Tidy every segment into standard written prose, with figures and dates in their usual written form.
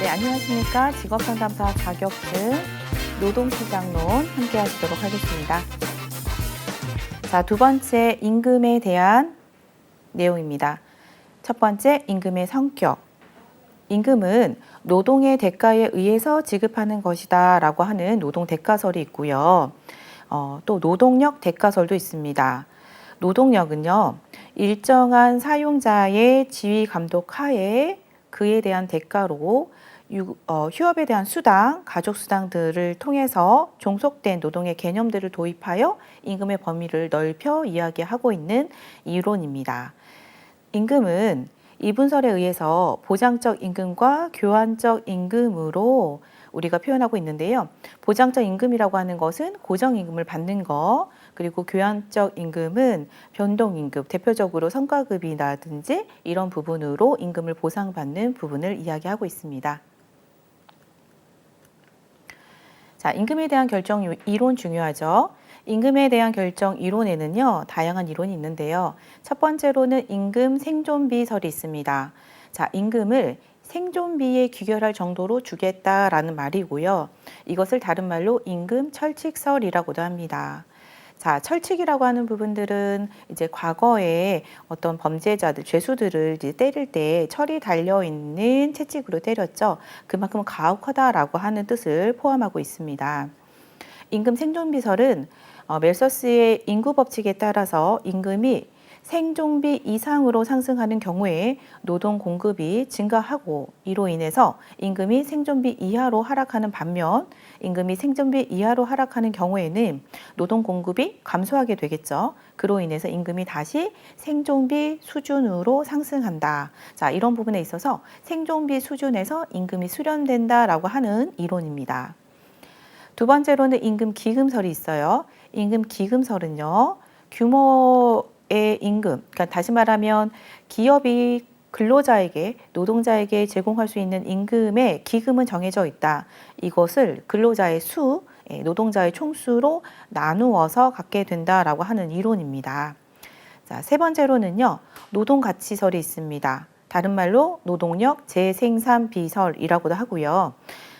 네, 안녕하십니까. 직업상담사 자격증 노동시장론 함께 하시도록 하겠습니다. 자, 두 번째 임금에 대한 내용입니다. 첫 번째, 임금의 성격. 임금은 노동의 대가에 의해서 지급하는 것이다 라고 하는 노동 대가설이 있고요. 또 노동력 대가설도 있습니다. 노동력은요, 일정한 사용자의 지휘 감독 하에 그에 대한 대가로 휴업에 대한 수당, 가족수당 들을 통해서 종속된 노동의 개념들을 도입하여 임금의 범위를 넓혀 이야기하고 있는 이론입니다. 임금은 이분설에 의해서 보장적 임금과 교환적 임금으로 우리가 표현하고 있는데요. 보장적 임금이라고 하는 것은 고정임금을 받는 것, 그리고 교환적 임금은 변동임금, 대표적으로 성과급이라든지 이런 부분으로 임금을 보상받는 부분을 이야기하고 있습니다. 자, 임금에 대한 결정 이론 중요하죠. 임금에 대한 결정 이론에는요, 다양한 이론이 있는데요. 첫 번째로는 임금 생존비설이 있습니다. 자, 임금을 생존비에 귀결할 정도로 주겠다라는 말이고요. 이것을 다른 말로 임금 철칙설이라고도 합니다. 자, 철칙이라고 하는 부분들은 이제 과거에 어떤 범죄자들, 죄수들을 이제 때릴 때 철이 달려있는 채찍으로 때렸죠. 그만큼 가혹하다라고 하는 뜻을 포함하고 있습니다. 임금 생존비설은 멜서스의 인구법칙에 따라서 임금이 생존비 이상으로 상승하는 경우에 노동 공급이 증가하고 이로 인해서 임금이 생존비 이하로 하락하는 반면 임금이 생존비 이하로 하락하는 경우에는 노동 공급이 감소하게 되겠죠. 그로 인해서 임금이 다시 생존비 수준으로 상승한다. 자, 이런 부분에 있어서 생존비 수준에서 임금이 수렴된다라고 하는 이론입니다. 두 번째로는 임금 기금설이 있어요. 임금 기금설은요, 규모의 임금, 그러니까 다시 말하면 기업이 근로자에게, 노동자에게 제공할 수 있는 임금의 기금은 정해져 있다. 이것을 근로자의 수, 노동자의 총수로 나누어서 갖게 된다라고 하는 이론입니다. 자, 세 번째로는요, 노동가치설이 있습니다. 다른 말로 노동력 재생산비설이라고도 하고요.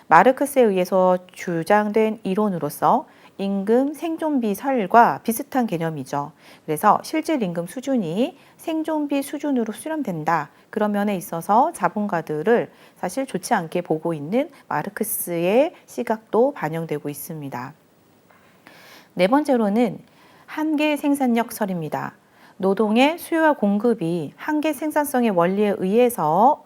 마르크스에 의해서 주장된 이론으로서 임금 생존비 설과 비슷한 개념이죠. 그래서 실질 임금 수준이 생존비 수준으로 수렴된다. 그런 면에 있어서 자본가들을 사실 좋지 않게 보고 있는 마르크스의 시각도 반영되고 있습니다. 네 번째로는 한계 생산력 설입니다. 노동의 수요와 공급이 한계 생산성의 원리에 의해서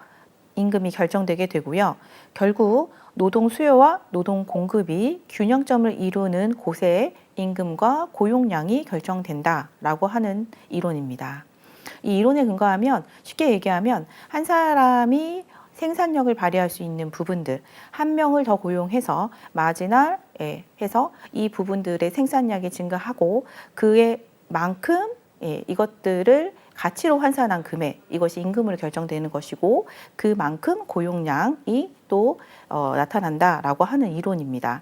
임금이 결정되게 되고요. 결국 노동 수요와 노동 공급이 균형점을 이루는 곳에 임금과 고용량이 결정된다라고 하는 이론입니다. 이 이론에 근거하면 쉽게 얘기하면 한 사람이 생산력을 발휘할 수 있는 부분들, 한 명을 더 고용해서 마지날에 해서 이 부분들의 생산량이 증가하고 그에 만큼 이것들을 가치로 환산한 금액, 이것이 임금으로 결정되는 것이고 그만큼 고용량이 또 나타난다라고 하는 이론입니다.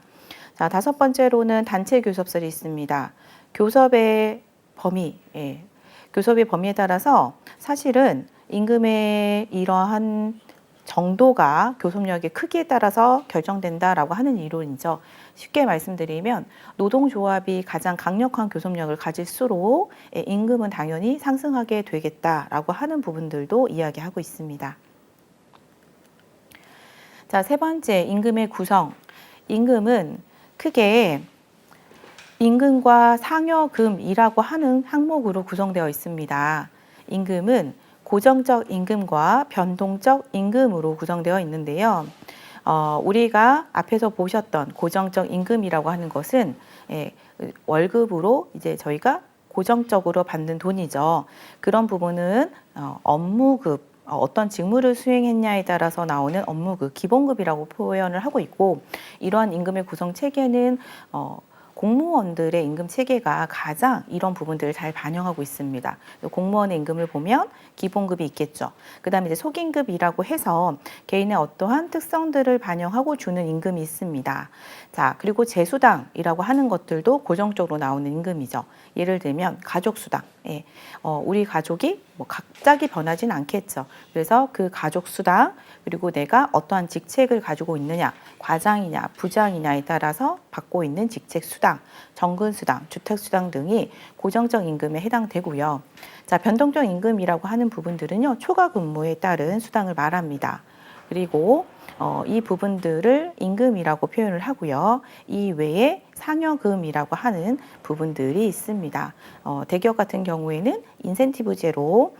자, 다섯 번째로는 단체 교섭설이 있습니다. 교섭의 범위에 따라서 사실은 임금의 이러한 정도가 교섭력의 크기에 따라서 결정된다라고 하는 이론이죠. 쉽게 말씀드리면 노동조합이 가장 강력한 교섭력을 가질수록 임금은 당연히 상승하게 되겠다라고 하는 부분들도 이야기하고 있습니다. 자, 세 번째, 임금의 구성. 임금은 크게 임금과 상여금이라고 하는 항목으로 구성되어 있습니다. 임금은 고정적 임금과 변동적 임금으로 구성되어 있는데요. 우리가 앞에서 보셨던 고정적 임금이라고 하는 것은 월급으로 이제 저희가 고정적으로 받는 돈이죠. 그런 부분은 업무급, 어떤 직무를 수행했냐에 따라서 나오는 업무급, 기본급이라고 표현을 하고 있고, 이러한 임금의 구성 체계는 공무원들의 임금 체계가 가장 이런 부분들을 잘 반영하고 있습니다. 공무원의 임금을 보면 기본급이 있겠죠. 그 다음에 이제 속임급이라고 해서 개인의 어떠한 특성들을 반영하고 주는 임금이 있습니다. 자, 그리고 재수당이라고 하는 것들도 고정적으로 나오는 임금이죠. 예를 들면 가족수당. 우리 가족이 뭐 갑자기 변하진 않겠죠. 그래서 그 가족 수당 그리고 내가 어떠한 직책을 가지고 있느냐, 과장이냐, 부장이냐에 따라서 받고 있는 직책 수당, 정근 수당, 주택 수당 등이 고정적 임금에 해당되고요. 자, 변동적 임금이라고 하는 부분들은요, 초과 근무에 따른 수당을 말합니다. 그리고 이 부분들을 임금이라고 표현을 하고요. 이 외에 상여금이라고 하는 부분들이 있습니다. 대기업 같은 경우에는 인센티브제로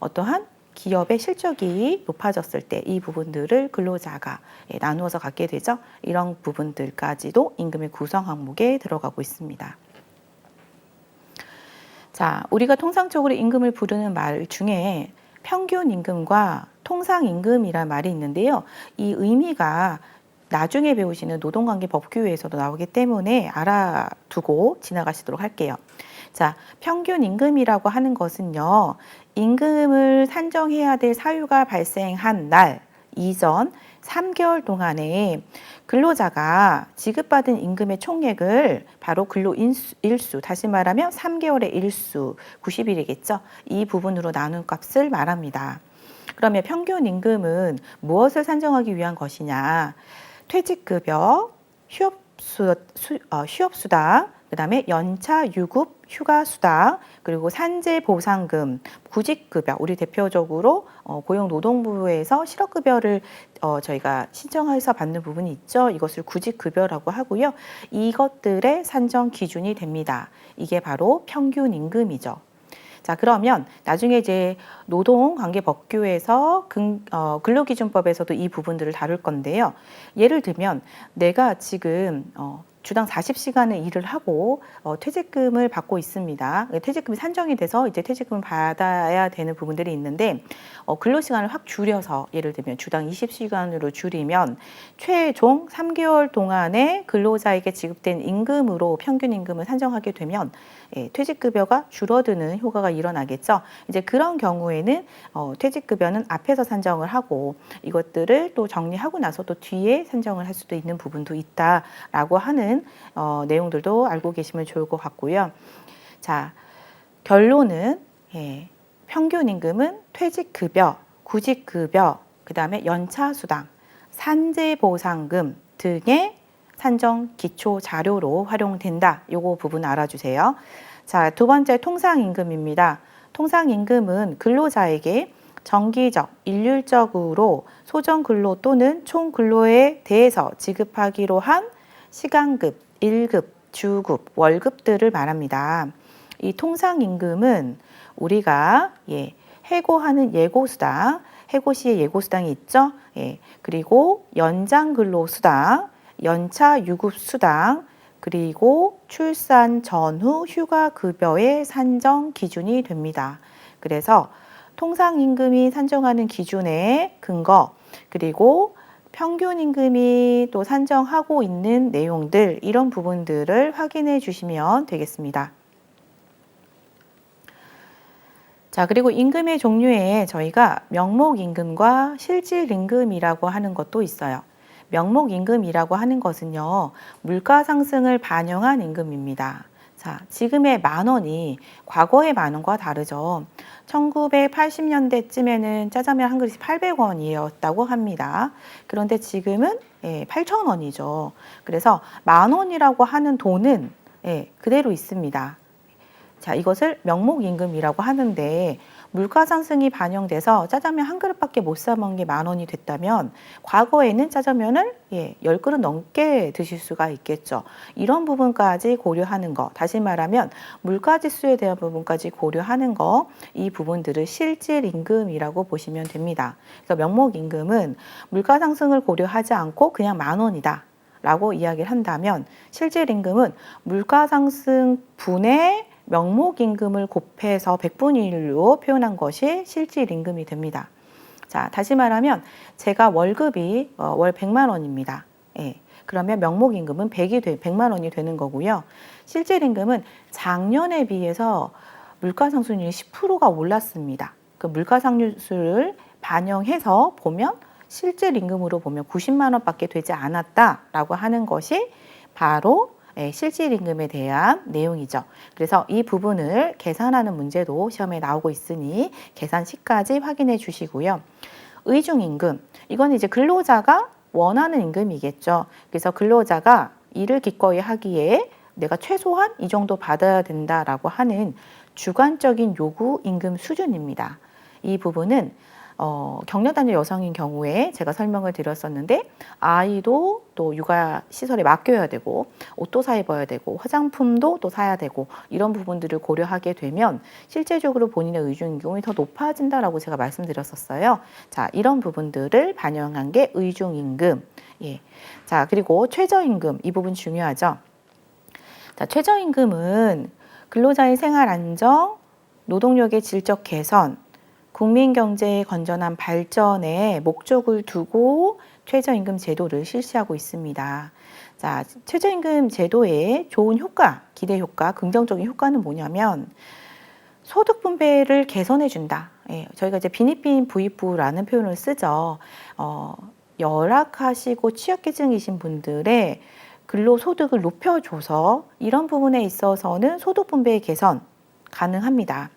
어떠한 기업의 실적이 높아졌을 때 이 부분들을 근로자가 나누어서 갖게 되죠. 이런 부분들까지도 임금의 구성 항목에 들어가고 있습니다. 자, 우리가 통상적으로 임금을 부르는 말 중에 평균 임금과 통상 임금이란 말이 있는데요. 이 의미가 나중에 배우시는 노동관계 법규에서도 나오기 때문에 알아두고 지나가시도록 할게요. 자, 평균 임금이라고 하는 것은요. 임금을 산정해야 될 사유가 발생한 날 이전 3개월 동안에 근로자가 지급받은 임금의 총액을 바로 근로일수, 다시 말하면 3개월의 일수, 90일이겠죠. 이 부분으로 나눈 값을 말합니다. 그러면 평균 임금은 무엇을 산정하기 위한 것이냐? 퇴직급여, 휴업수당, 그 다음에 연차 유급 휴가수당, 그리고 산재보상금, 구직급여, 우리 대표적으로 고용노동부에서 실업급여를 저희가 신청해서 받는 부분이 있죠. 이것을 구직급여라고 하고요. 이것들의 산정 기준이 됩니다. 이게 바로 평균 임금이죠. 자, 그러면 나중에 이제 노동관계법규에서 근로기준법에서도 이 부분들을 다룰 건데요. 예를 들면 내가 지금 주당 40시간의 일을 하고 퇴직금을 받고 있습니다. 퇴직금이 산정이 돼서 이제 퇴직금을 받아야 되는 부분들이 있는데 근로시간을 확 줄여서 예를 들면 주당 20시간으로 줄이면 최종 3개월 동안에 근로자에게 지급된 임금으로 평균 임금을 산정하게 되면 퇴직급여가 줄어드는 효과가 일어나겠죠. 이제 그런 경우에는 퇴직급여는 앞에서 산정을 하고 이것들을 또 정리하고 나서 또 뒤에 산정을 할 수도 있는 부분도 있다라고 하는 내용들도 알고 계시면 좋을 것 같고요. 자, 결론은 평균 임금은 퇴직급여, 구직급여, 그 다음에 연차수당, 산재보상금 등의 산정 기초 자료로 활용된다. 요거 부분 알아주세요. 자, 두 번째 통상임금입니다. 통상임금은 근로자에게 정기적, 일률적으로 소정근로 또는 총근로에 대해서 지급하기로 한 시간급, 일급, 주급, 월급들을 말합니다. 이 통상임금은 우리가 해고하는 예고수당, 해고 시에 예고수당이 있죠. 그리고 연장근로수당, 연차 유급수당, 그리고 출산 전후 휴가급여의 산정 기준이 됩니다. 그래서 통상임금이 산정하는 기준의 근거, 그리고 평균임금이 또 산정하고 있는 내용들, 이런 부분들을 확인해 주시면 되겠습니다. 자, 그리고 임금의 종류에 저희가 명목임금과 실질임금이라고 하는 것도 있어요. 명목임금이라고 하는 것은요, 물가 상승을 반영한 임금입니다. 자, 지금의 10,000원이 과거의 10,000원과 다르죠. 1980년대쯤에는 짜장면 한 그릇이 800원이었다고 합니다. 그런데 지금은 8,000원이죠. 그래서 10,000원이라고 하는 돈은 그대로 있습니다. 자, 이것을 명목임금이라고 하는데 물가 상승이 반영돼서 짜장면 한 그릇밖에 못 사 먹는 게 10,000원이 됐다면 과거에는 짜장면을 10그릇 넘게 드실 수가 있겠죠. 이런 부분까지 고려하는 거, 다시 말하면 물가지수에 대한 부분까지 고려하는 거, 이 부분들을 실질임금이라고 보시면 됩니다. 그래서 명목임금은 물가 상승을 고려하지 않고 그냥 10,000원이다 라고 이야기를 한다면 실질임금은 물가 상승 분의 명목임금을 곱해서 100분의 1로 표현한 것이 실질임금이 됩니다. 자, 다시 말하면 제가 월급이 월 100만 원입니다. 그러면 명목임금은 100만 원이 되는 거고요. 실질임금은 작년에 비해서 물가상승률이 10%가 올랐습니다. 그 물가상승률을 반영해서 보면 실질임금으로 보면 90만 원밖에 되지 않았다라고 하는 것이 바로 실질 임금에 대한 내용이죠. 그래서 이 부분을 계산하는 문제도 시험에 나오고 있으니 계산식까지 확인해 주시고요. 의중임금, 이건 이제 근로자가 원하는 임금이겠죠. 그래서 근로자가 일을 기꺼이 하기에 내가 최소한 이 정도 받아야 된다라고 하는 주관적인 요구 임금 수준입니다. 이 부분은 경력단절 여성인 경우에 제가 설명을 드렸었는데 아이도 또 육아시설에 맡겨야 되고 옷도 사 입어야 되고 화장품도 또 사야 되고 이런 부분들을 고려하게 되면 실제적으로 본인의 의중임금이 더 높아진다라고 제가 말씀드렸었어요. 자, 이런 부분들을 반영한 게 의중임금. 예. 자, 그리고 최저임금 이 부분 중요하죠. 자, 최저임금은 근로자의 생활 안정, 노동력의 질적 개선, 국민 경제의 건전한 발전에 목적을 두고 최저임금 제도를 실시하고 있습니다. 자, 최저임금 제도의 좋은 효과, 기대 효과, 긍정적인 효과는 뭐냐면 소득 분배를 개선해 준다. 예, 저희가 이제 빈입빈 부익부라는 표현을 쓰죠. 열악하시고 취약계층이신 분들의 근로소득을 높여줘서 이런 부분에 있어서는 소득 분배의 개선 가능합니다.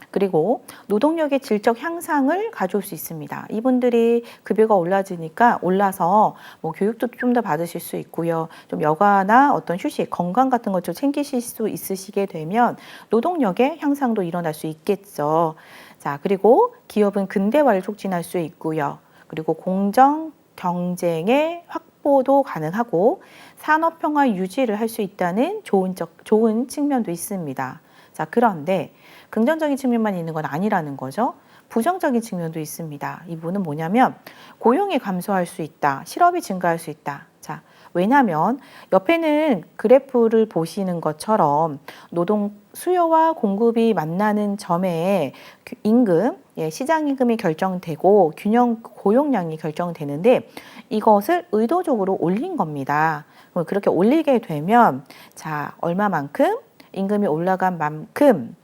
그리고 노동력의 질적 향상을 가져올 수 있습니다. 이분들이 급여가 올라서 뭐 교육도 좀 더 받으실 수 있고요. 좀 여가나 어떤 휴식, 건강 같은 것 좀 챙기실 수 있으시게 되면 노동력의 향상도 일어날 수 있겠죠. 자, 그리고 기업은 근대화를 촉진할 수 있고요. 그리고 공정 경쟁의 확보도 가능하고 산업평화 유지를 할 수 있다는 좋은 측면도 있습니다. 자, 그런데 긍정적인 측면만 있는 건 아니라는 거죠. 부정적인 측면도 있습니다. 이 부분은 뭐냐면 고용이 감소할 수 있다. 실업이 증가할 수 있다. 자, 왜냐하면 옆에는 그래프를 보시는 것처럼 노동 수요와 공급이 만나는 점에 임금, 시장 임금이 결정되고 균형 고용량이 결정되는데 이것을 의도적으로 올린 겁니다. 그렇게 올리게 되면 자, 얼마만큼 임금이 올라간 만큼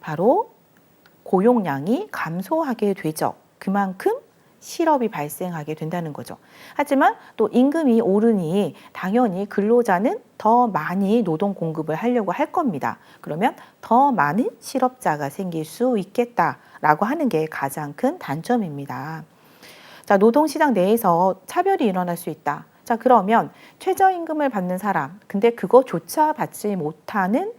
바로 고용량이 감소하게 되죠. 그만큼 실업이 발생하게 된다는 거죠. 하지만 또 임금이 오르니 당연히 근로자는 더 많이 노동 공급을 하려고 할 겁니다. 그러면 더 많은 실업자가 생길 수 있겠다라고 하는 게 가장 큰 단점입니다. 자, 노동시장 내에서 차별이 일어날 수 있다. 자, 그러면 최저임금을 받는 사람, 근데 그거조차 받지 못하는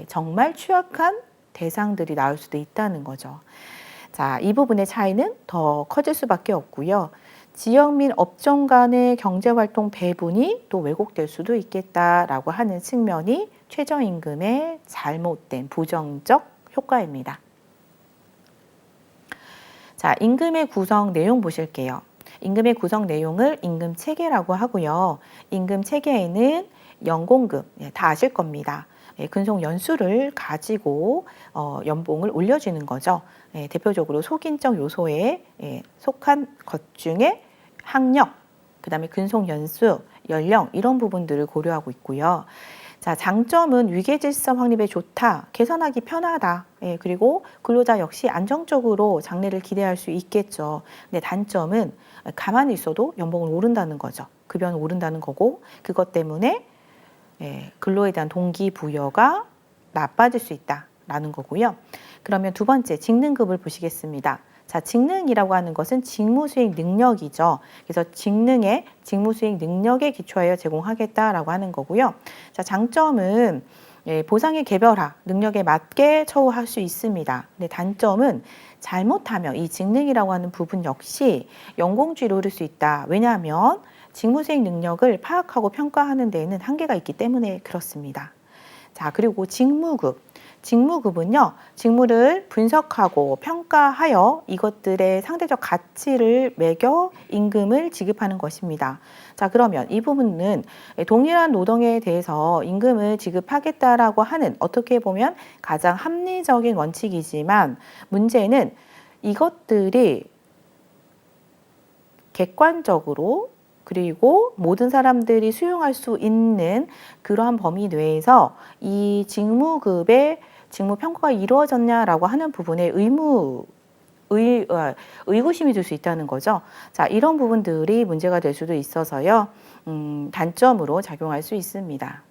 정말 취약한 대상들이 나올 수도 있다는 거죠. 자, 이 부분의 차이는 더 커질 수밖에 없고요. 지역 및 업종 간의 경제활동 배분이 또 왜곡될 수도 있겠다라고 하는 측면이 최저임금의 잘못된 부정적 효과입니다. 자, 임금의 구성 내용 보실게요. 임금의 구성 내용을 임금 체계라고 하고요. 임금 체계에는 연공금, 다 아실 겁니다. 근속 연수를 가지고 연봉을 올려주는 거죠. 대표적으로 속인적 요소에 속한 것 중에 학력, 그다음에 근속 연수, 연령 이런 부분들을 고려하고 있고요. 자, 장점은 위계질서 확립에 좋다, 개선하기 편하다, 그리고 근로자 역시 안정적으로 장래를 기대할 수 있겠죠. 근데 단점은 가만히 있어도 연봉은 오른다는 거죠. 급여는 오른다는 거고 그것 때문에 근로에 대한 동기부여가 나빠질 수 있다라는 거고요. 그러면 두 번째, 직능급을 보시겠습니다. 자, 직능이라고 하는 것은 직무수행 능력이죠. 그래서 직무수행 능력에 기초하여 제공하겠다라고 하는 거고요. 자, 장점은 보상의 개별화, 능력에 맞게 처우할 수 있습니다. 근데 단점은 잘못하면 이 직능이라고 하는 부분 역시 연공주의로 흐를 수 있다. 왜냐하면 직무수행 능력을 파악하고 평가하는 데에는 한계가 있기 때문에 그렇습니다. 자, 그리고 직무급. 직무급은요, 직무를 분석하고 평가하여 이것들의 상대적 가치를 매겨 임금을 지급하는 것입니다. 자, 그러면 이 부분은 동일한 노동에 대해서 임금을 지급하겠다라고 하는 어떻게 보면 가장 합리적인 원칙이지만 문제는 이것들이 객관적으로 그리고 모든 사람들이 수용할 수 있는 그러한 범위 내에서 이 직무급의 직무평가가 이루어졌냐라고 하는 부분에 의구심이 들 수 있다는 거죠. 자, 이런 부분들이 문제가 될 수도 있어서요. 단점으로 작용할 수 있습니다.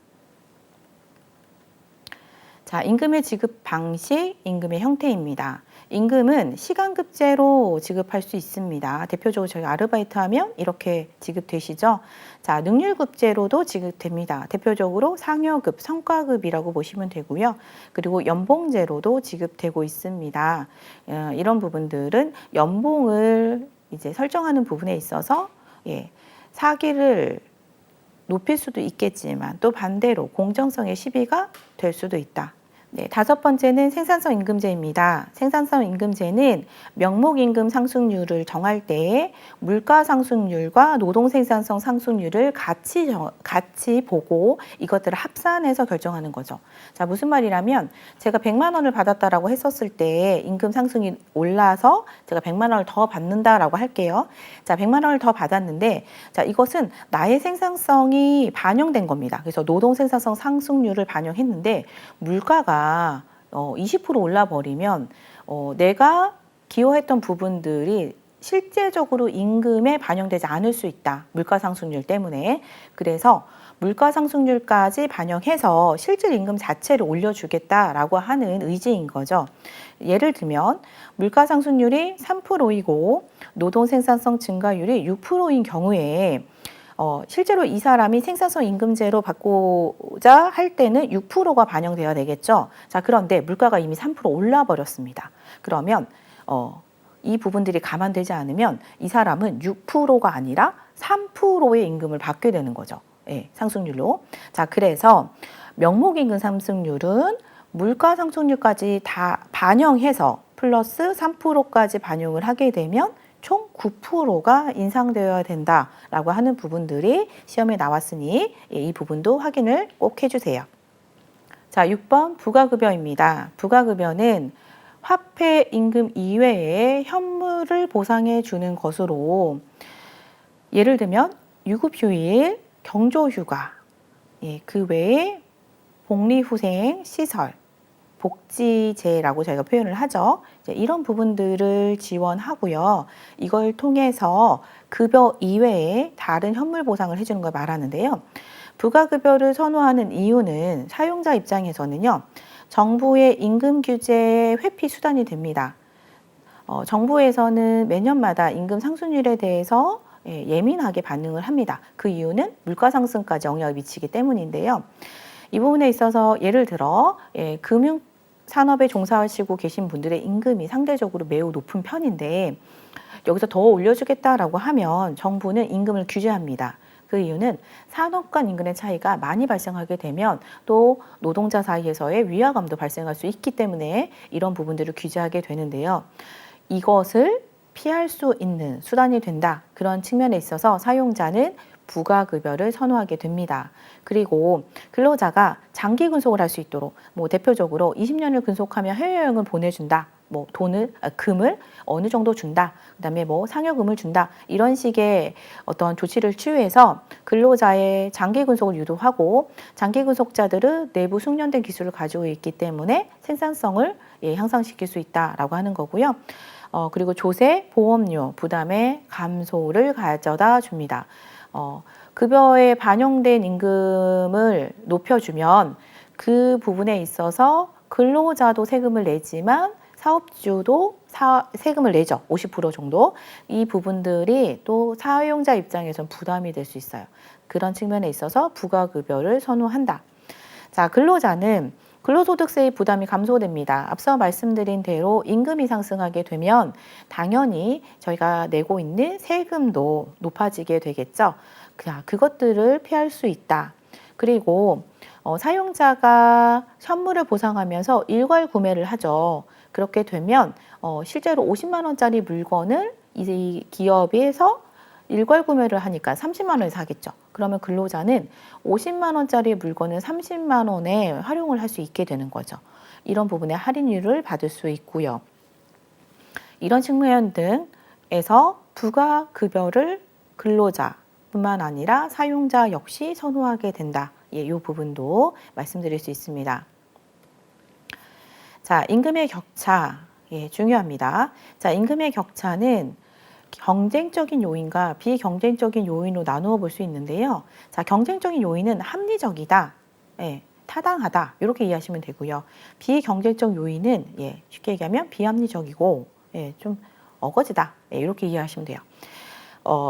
자, 임금의 지급 방식, 임금의 형태입니다. 임금은 시간급제로 지급할 수 있습니다. 대표적으로 저희 아르바이트 하면 이렇게 지급되시죠? 자, 능률급제로도 지급됩니다. 대표적으로 상여급, 성과급이라고 보시면 되고요. 그리고 연봉제로도 지급되고 있습니다. 이런 부분들은 연봉을 이제 설정하는 부분에 있어서 사기를 높일 수도 있겠지만 또 반대로 공정성의 시비가 될 수도 있다. 네, 다섯 번째는 생산성 임금제입니다. 생산성 임금제는 명목임금 상승률을 정할 때 물가 상승률과 노동 생산성 상승률을 같이 보고 이것들을 합산해서 결정하는 거죠. 자, 무슨 말이라면 제가 100만 원을 받았다라고 했었을 때 임금 상승이 올라서 제가 100만 원을 더 받는다라고 할게요. 자, 100만 원을 더 받았는데 자, 이것은 나의 생산성이 반영된 겁니다. 그래서 노동 생산성 상승률을 반영했는데 물가가 20% 올라버리면 내가 기여했던 부분들이 실제적으로 임금에 반영되지 않을 수 있다. 물가 상승률 때문에. 그래서 물가 상승률까지 반영해서 실질 임금 자체를 올려주겠다라고 하는 의지인 거죠. 예를 들면 물가 상승률이 3%이고 노동 생산성 증가율이 6%인 경우에 실제로 이 사람이 생산성 임금제로 바꾸자 할 때는 6%가 반영되어야 되겠죠. 자, 그런데 물가가 이미 3% 올라 버렸습니다. 그러면 이 부분들이 감안되지 않으면 이 사람은 6%가 아니라 3%의 임금을 받게 되는 거죠. 예, 상승률로. 자, 그래서 명목임금 상승률은 물가 상승률까지 다 반영해서 플러스 3%까지 반영을 하게 되면 총 9%가 인상되어야 된다라고 하는 부분들이 시험에 나왔으니 이 부분도 확인을 꼭 해주세요. 자, 6번 부가급여입니다. 부가급여는 화폐 임금 이외에 현물을 보상해 주는 것으로 예를 들면 유급휴일, 경조휴가, 그 외에 복리후생, 시설, 복지제라고 저희가 표현을 하죠. 이제 이런 부분들을 지원하고요. 이걸 통해서 급여 이외에 다른 현물 보상을 해주는 걸 말하는데요. 부가급여를 선호하는 이유는 사용자 입장에서는요. 정부의 임금 규제 회피 수단이 됩니다. 정부에서는 매년마다 임금 상승률에 대해서 예민하게 반응을 합니다. 그 이유는 물가 상승까지 영향을 미치기 때문인데요. 이 부분에 있어서 예를 들어 금융 산업에 종사하시고 계신 분들의 임금이 상대적으로 매우 높은 편인데 여기서 더 올려주겠다라고 하면 정부는 임금을 규제합니다. 그 이유는 산업 간 임금의 차이가 많이 발생하게 되면 또 노동자 사이에서의 위화감도 발생할 수 있기 때문에 이런 부분들을 규제하게 되는데요. 이것을 피할 수 있는 수단이 된다. 그런 측면에 있어서 사용자는 부가급여를 선호하게 됩니다. 그리고 근로자가 장기 근속을 할 수 있도록 대표적으로 20년을 근속하면 해외여행을 보내준다. 금을 어느 정도 준다. 그다음에 상여금을 준다. 이런 식의 어떤 조치를 취해서 근로자의 장기 근속을 유도하고 장기 근속자들은 내부 숙련된 기술을 가지고 있기 때문에 생산성을 향상시킬 수 있다라고 하는 거고요. 그리고 조세, 보험료 부담의 감소를 가져다 줍니다. 급여에 반영된 임금을 높여주면 그 부분에 있어서 근로자도 세금을 내지만 사업주도 세금을 내죠. 50% 정도. 이 부분들이 또 사용자 입장에선 부담이 될 수 있어요. 그런 측면에 있어서 부가급여를 선호한다. 자, 근로자는 근로소득세의 부담이 감소됩니다. 앞서 말씀드린 대로 임금이 상승하게 되면 당연히 저희가 내고 있는 세금도 높아지게 되겠죠. 그것들을 피할 수 있다. 그리고 사용자가 현물을 보상하면서 일괄 구매를 하죠. 그렇게 되면 실제로 50만 원짜리 물건을 이 기업에서 일괄 구매를 하니까 30만 원에 사겠죠. 그러면 근로자는 50만 원짜리 물건을 30만 원에 활용을 할 수 있게 되는 거죠. 이런 부분에 할인율을 받을 수 있고요. 이런 측면 등에서 부가급여를 근로자뿐만 아니라 사용자 역시 선호하게 된다. 이 부분도 말씀드릴 수 있습니다. 자, 임금의 격차 중요합니다. 자, 임금의 격차는 경쟁적인 요인과 비경쟁적인 요인으로 나누어 볼 수 있는데요. 자, 경쟁적인 요인은 합리적이다. 타당하다 이렇게 이해하시면 되고요. 비경쟁적 요인은 쉽게 얘기하면 비합리적이고 좀 어거지다 이렇게 이해하시면 돼요.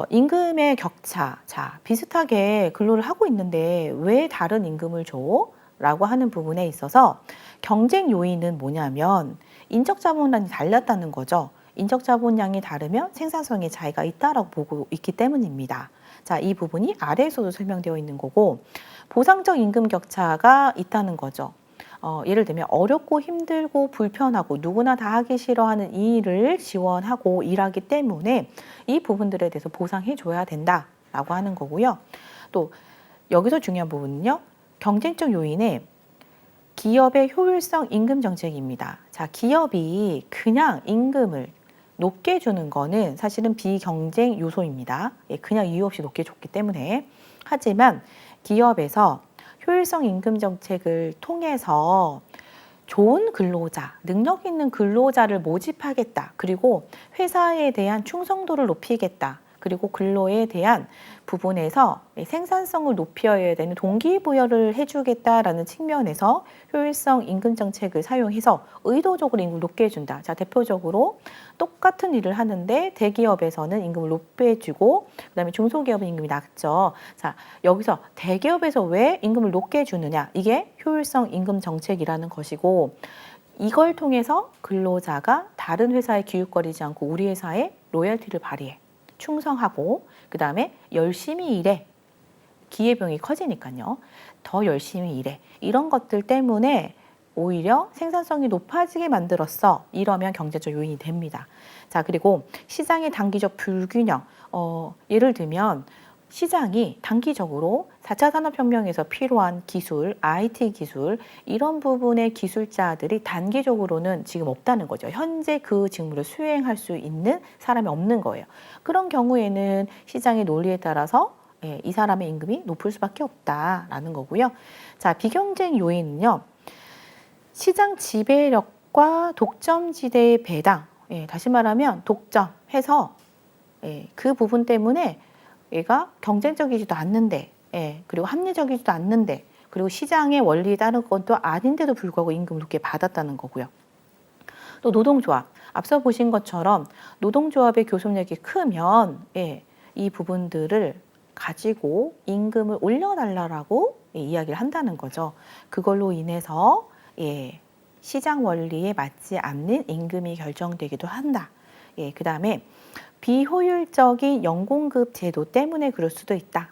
임금의 격차, 자 비슷하게 근로를 하고 있는데 왜 다른 임금을 줘? 라고 하는 부분에 있어서 경쟁 요인은 뭐냐면 인적 자본량이 달랐다는 거죠. 인적 자본량이 다르면 생산성에 차이가 있다라고 보고 있기 때문입니다. 자, 이 부분이 아래에서도 설명되어 있는 거고 보상적 임금 격차가 있다는 거죠. 예를 들면 어렵고 힘들고 불편하고 누구나 다 하기 싫어하는 이 일을 지원하고 일하기 때문에 이 부분들에 대해서 보상해 줘야 된다라고 하는 거고요. 또 여기서 중요한 부분은요. 경쟁적 요인에 기업의 효율성 임금 정책입니다. 자, 기업이 그냥 임금을 높게 주는 거는 사실은 비경쟁 요소입니다. 그냥 이유 없이 높게 줬기 때문에. 하지만 기업에서 효율성 임금 정책을 통해서 좋은 근로자, 능력 있는 근로자를 모집하겠다. 그리고 회사에 대한 충성도를 높이겠다. 그리고 근로에 대한 부분에서 생산성을 높여야 되는 동기부여를 해주겠다라는 측면에서 효율성 임금 정책을 사용해서 의도적으로 임금을 높게 해준다. 자, 대표적으로 똑같은 일을 하는데 대기업에서는 임금을 높게 해주고 그다음에 중소기업은 임금이 낮죠. 자, 여기서 대기업에서 왜 임금을 높게 해주느냐? 이게 효율성 임금 정책이라는 것이고 이걸 통해서 근로자가 다른 회사에 기웃거리지 않고 우리 회사에 로열티를 발휘해. 충성하고 그다음에 열심히 일해. 기회비용이 커지니까요. 더 열심히 일해. 이런 것들 때문에 오히려 생산성이 높아지게 만들었어. 이러면 경제적 요인이 됩니다. 자, 그리고 시장의 단기적 불균형. 예를 들면 시장이 단기적으로 4차 산업혁명에서 필요한 기술, IT 기술 이런 부분의 기술자들이 단기적으로는 지금 없다는 거죠. 현재 그 직무를 수행할 수 있는 사람이 없는 거예요. 그런 경우에는 시장의 논리에 따라서 이 사람의 임금이 높을 수밖에 없다라는 거고요. 자, 비경쟁 요인은요. 시장 지배력과 독점지대의 배당. 다시 말하면 독점해서 그 부분 때문에 얘가 경쟁적이지도 않는데, 그리고 합리적이지도 않는데, 그리고 시장의 원리에 따른 것도 아닌데도 불구하고 임금을 높게 받았다는 거고요. 또 노동조합, 앞서 보신 것처럼 노동조합의 교섭력이 크면 이 부분들을 가지고 임금을 올려달라고 이야기를 한다는 거죠. 그걸로 인해서 시장 원리에 맞지 않는 임금이 결정되기도 한다. 그 다음에 비효율적인 연공급 제도 때문에 그럴 수도 있다.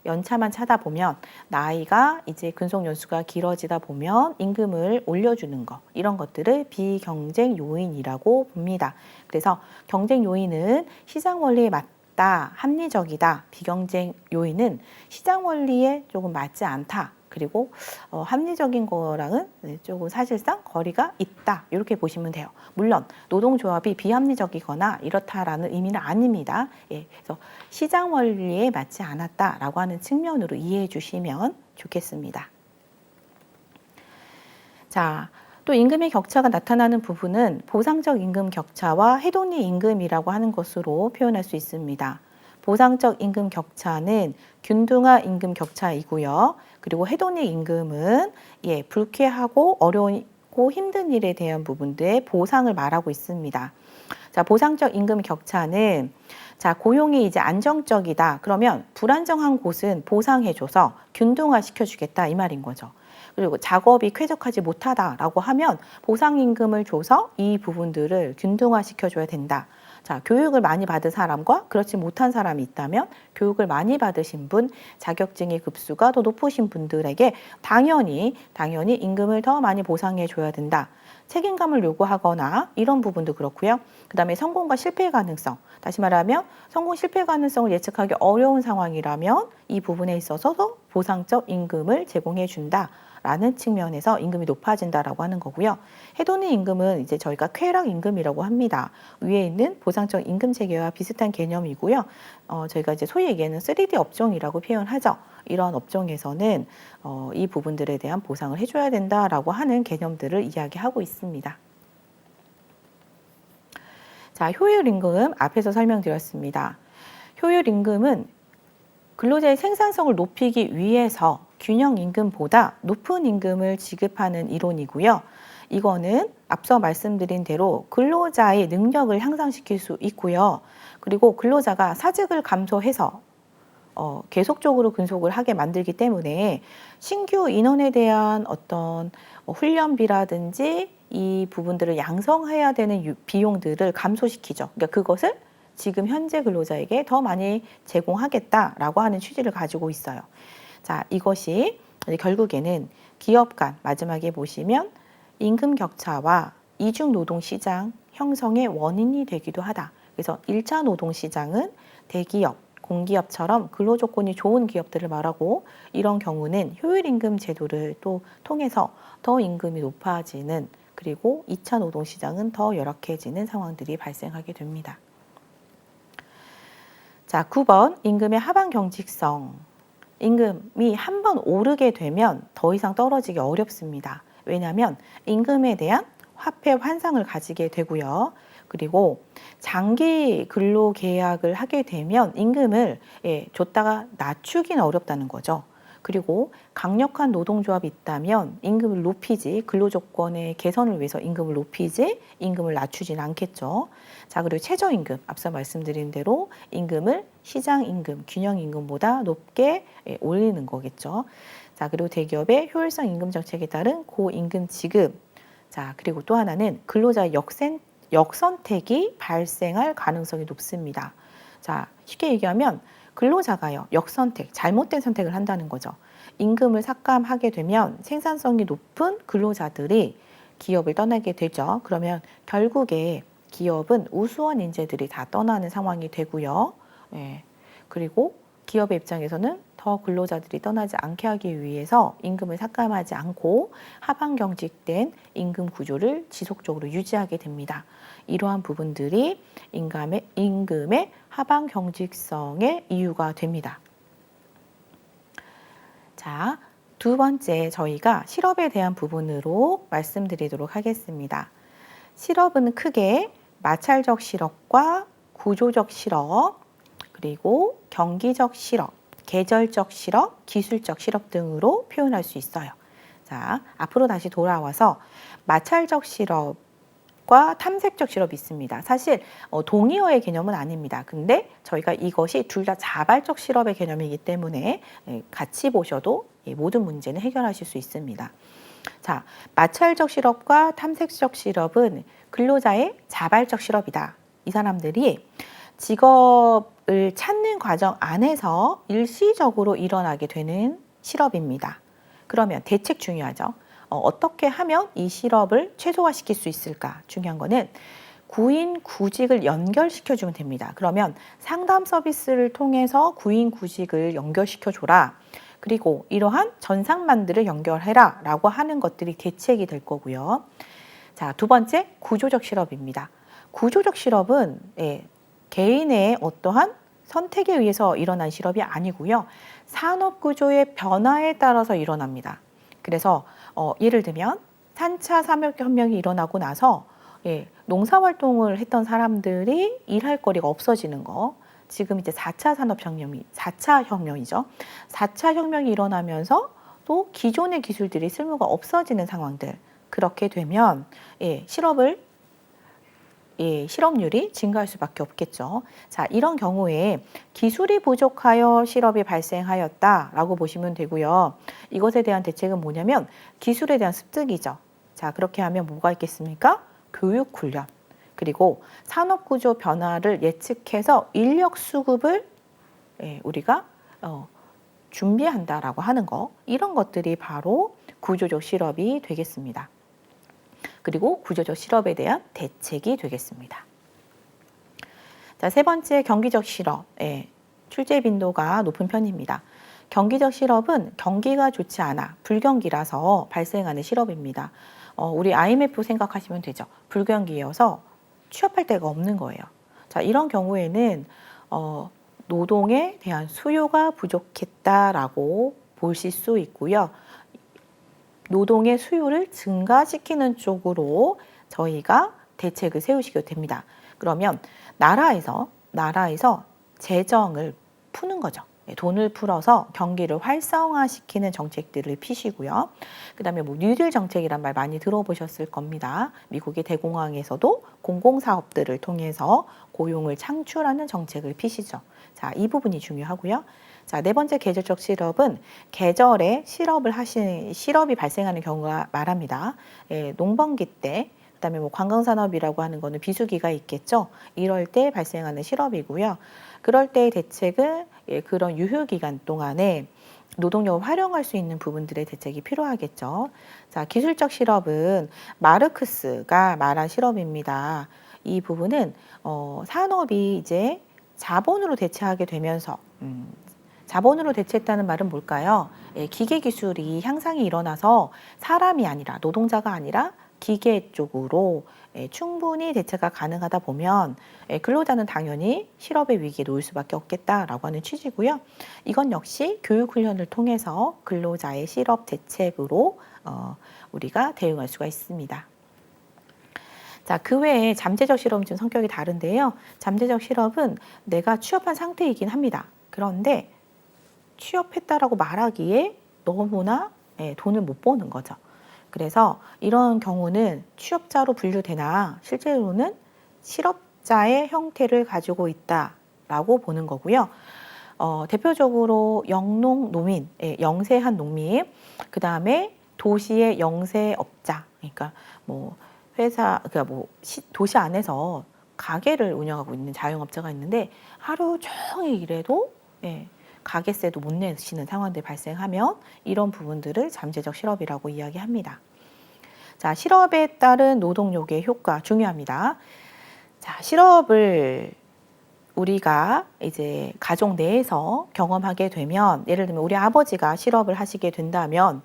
연차만 차다 보면 나이가 이제 근속 연수가 길어지다 보면 임금을 올려주는 거 이런 것들을 비경쟁 요인이라고 봅니다. 그래서 경쟁 요인은 시장 원리에 맞다, 합리적이다. 비경쟁 요인은 시장 원리에 조금 맞지 않다. 그리고 합리적인 거랑은 조금 사실상 거리가 있다. 이렇게 보시면 돼요. 물론 노동조합이 비합리적이거나 이렇다라는 의미는 아닙니다. 그래서 시장 원리에 맞지 않았다라고 하는 측면으로 이해해 주시면 좋겠습니다. 자, 또 임금의 격차가 나타나는 부분은 보상적 임금 격차와 해독리 임금이라고 하는 것으로 표현할 수 있습니다. 보상적 임금 격차는 균등화 임금 격차이고요. 그리고 해독리 임금은 불쾌하고 어려우고 힘든 일에 대한 부분들의 보상을 말하고 있습니다. 자, 보상적 임금 격차는 자, 고용이 이제 안정적이다. 그러면 불안정한 곳은 보상해줘서 균등화 시켜주겠다 이 말인 거죠. 그리고 작업이 쾌적하지 못하다라고 하면 보상임금을 줘서 이 부분들을 균등화 시켜줘야 된다. 자, 교육을 많이 받은 사람과 그렇지 못한 사람이 있다면 교육을 많이 받으신 분, 자격증의 급수가 더 높으신 분들에게 당연히 임금을 더 많이 보상해 줘야 된다. 책임감을 요구하거나 이런 부분도 그렇고요. 그다음에 성공과 실패 가능성. 다시 말하면 성공 실패 가능성을 예측하기 어려운 상황이라면 이 부분에 있어서도 보상적 임금을 제공해 준다. 라는 측면에서 임금이 높아진다라고 하는 거고요. 해독리 임금은 이제 저희가 쾌락 임금이라고 합니다. 위에 있는 보상적 임금 체계와 비슷한 개념이고요. 저희가 이제 소위 얘기하는 3D 업종이라고 표현하죠. 이런 업종에서는 이 부분들에 대한 보상을 해줘야 된다라고 하는 개념들을 이야기하고 있습니다. 자, 효율 임금 앞에서 설명드렸습니다. 효율 임금은 근로자의 생산성을 높이기 위해서 균형 임금보다 높은 임금을 지급하는 이론이고요. 이거는 앞서 말씀드린 대로 근로자의 능력을 향상시킬 수 있고요. 그리고 근로자가 사직을 감소해서 계속적으로 근속을 하게 만들기 때문에 신규 인원에 대한 어떤 훈련비라든지 이 부분들을 양성해야 되는 비용들을 감소시키죠. 그러니까 그것을 지금 현재 근로자에게 더 많이 제공하겠다라고 하는 취지를 가지고 있어요. 자, 이것이 결국에는 기업 간 마지막에 보시면 임금 격차와 이중 노동 시장 형성의 원인이 되기도 하다. 그래서 1차 노동 시장은 대기업, 공기업처럼 근로 조건이 좋은 기업들을 말하고 이런 경우는 효율 임금 제도를 또 통해서 더 임금이 높아지는 그리고 2차 노동 시장은 더 열악해지는 상황들이 발생하게 됩니다. 자, 9번 임금의 하방 경직성. 임금이 한 번 오르게 되면 더 이상 떨어지기 어렵습니다. 왜냐하면 임금에 대한 화폐 환상을 가지게 되고요. 그리고 장기 근로 계약을 하게 되면 임금을 줬다가 낮추기는 어렵다는 거죠. 그리고 강력한 노동조합이 있다면 임금을 높이지 근로조건의 개선을 위해서 임금을 높이지 임금을 낮추지는 않겠죠. 자, 그리고 최저임금 앞서 말씀드린 대로 임금을 시장임금, 균형임금보다 높게 올리는 거겠죠. 자, 그리고 대기업의 효율성 임금 정책에 따른 고임금 지급. 자, 그리고 또 하나는 근로자 역선택이 발생할 가능성이 높습니다. 자, 쉽게 얘기하면 근로자가요, 역선택, 잘못된 선택을 한다는 거죠. 임금을 삭감하게 되면 생산성이 높은 근로자들이 기업을 떠나게 되죠. 그러면 결국에 기업은 우수한 인재들이 다 떠나는 상황이 되고요. 그리고 기업의 입장에서는 더 근로자들이 떠나지 않게 하기 위해서 임금을 삭감하지 않고 하방 경직된 임금 구조를 지속적으로 유지하게 됩니다. 이러한 부분들이 임금의 하방 경직성의 이유가 됩니다. 자, 두 번째 저희가 실업에 대한 부분으로 말씀드리도록 하겠습니다. 실업은 크게 마찰적 실업과 구조적 실업, 그리고 경기적 실업, 계절적 실업, 기술적 실업 등으로 표현할 수 있어요. 자, 앞으로 다시 돌아와서 마찰적 실업과 탐색적 실업이 있습니다. 사실 동의어의 개념은 아닙니다. 근데 저희가 이것이 둘 다 자발적 실업의 개념이기 때문에 같이 보셔도 모든 문제는 해결하실 수 있습니다. 자, 마찰적 실업과 탐색적 실업은 근로자의 자발적 실업이다. 이 사람들이 직업을 찾는 과정 안에서 일시적으로 일어나게 되는 실업입니다. 그러면 대책 중요하죠. 어떻게 하면 이 실업을 최소화시킬 수 있을까? 중요한 거는 구인 구직을 연결시켜주면 됩니다. 그러면 상담 서비스를 통해서 구인 구직을 연결시켜줘라. 그리고 이러한 전상만들을 연결해라 라고 하는 것들이 대책이 될 거고요. 자, 두 번째, 구조적 실업입니다. 구조적 실업은 개인의 어떠한 선택에 의해서 일어난 실업이 아니고요. 산업 구조의 변화에 따라서 일어납니다. 그래서 예를 들면 3차 산업혁명이 일어나고 나서 농사활동을 했던 사람들이 일할 거리가 없어지는 거. 지금 이제 4차 산업혁명이죠. 4차 혁명이 일어나면서 또 기존의 기술들이 쓸모가 없어지는 상황들. 그렇게 되면 실업률이 증가할 수밖에 없겠죠. 자, 이런 경우에 기술이 부족하여 실업이 발생하였다라고 보시면 되고요. 이것에 대한 대책은 뭐냐면 기술에 대한 습득이죠. 자, 그렇게 하면 뭐가 있겠습니까? 교육 훈련. 그리고 산업구조 변화를 예측해서 인력 수급을 우리가 준비한다라고 하는 거. 이런 것들이 바로 구조적 실업이 되겠습니다. 그리고 구조적 실업에 대한 대책이 되겠습니다. 자, 세 번째 경기적 실업. 출제 빈도가 높은 편입니다. 경기적 실업은 경기가 좋지 않아 불경기라서 발생하는 실업입니다. 우리 IMF 생각하시면 되죠. 불경기여서 취업할 데가 없는 거예요. 자, 이런 경우에는 노동에 대한 수요가 부족했다라고 보실 수 있고요. 노동의 수요를 증가시키는 쪽으로 저희가 대책을 세우시게 됩니다. 그러면 나라에서 재정을 푸는 거죠. 돈을 풀어서 경기를 활성화시키는 정책들을 피시고요. 그다음에 뭐 뉴딜 정책이란 말 많이 들어보셨을 겁니다. 미국의 대공황에서도 공공사업들을 통해서 고용을 창출하는 정책을 피시죠. 자, 이 부분이 중요하고요. 자, 네 번째 계절적 실업은 계절에 실업이 발생하는 경우가 말합니다. 농번기 때, 그다음에 뭐 관광산업이라고 하는 거는 비수기가 있겠죠. 이럴 때 발생하는 실업이고요. 그럴 때의 대책은 그런 유휴 기간 동안에 노동력을 활용할 수 있는 부분들의 대책이 필요하겠죠. 자, 기술적 실업은 마르크스가 말한 실업입니다. 이 부분은 산업이 이제 자본으로 대체하게 되면서 자본으로 대체했다는 말은 뭘까요? 기계 기술이 향상이 일어나서 사람이 아니라 노동자가 아니라 기계 쪽으로 충분히 대체가 가능하다 보면 근로자는 당연히 실업의 위기에 놓일 수밖에 없겠다라고 하는 취지고요. 이건 역시 교육 훈련을 통해서 근로자의 실업 대책으로 우리가 대응할 수가 있습니다. 자, 그 외에 잠재적 실업은 좀 성격이 다른데요. 잠재적 실업은 내가 취업한 상태이긴 합니다. 그런데 취업했다라고 말하기에 너무나 돈을 못 버는 거죠. 그래서 이런 경우는 취업자로 분류되나 실제로는 실업자의 형태를 가지고 있다라고 보는 거고요. 대표적으로 영농 노민, 영세한 농민, 그 다음에 도시의 영세업자, 그러니까 뭐 회사, 그러니까 뭐 도시 안에서 가게를 운영하고 있는 자영업자가 있는데 하루 종일 일해도 가게세도 못 내시는 상황들이 발생하면 이런 부분들을 잠재적 실업이라고 이야기합니다. 자, 실업에 따른 노동력의 효과 중요합니다. 자, 실업을 우리가 이제 가족 내에서 경험하게 되면 예를 들면 우리 아버지가 실업을 하시게 된다면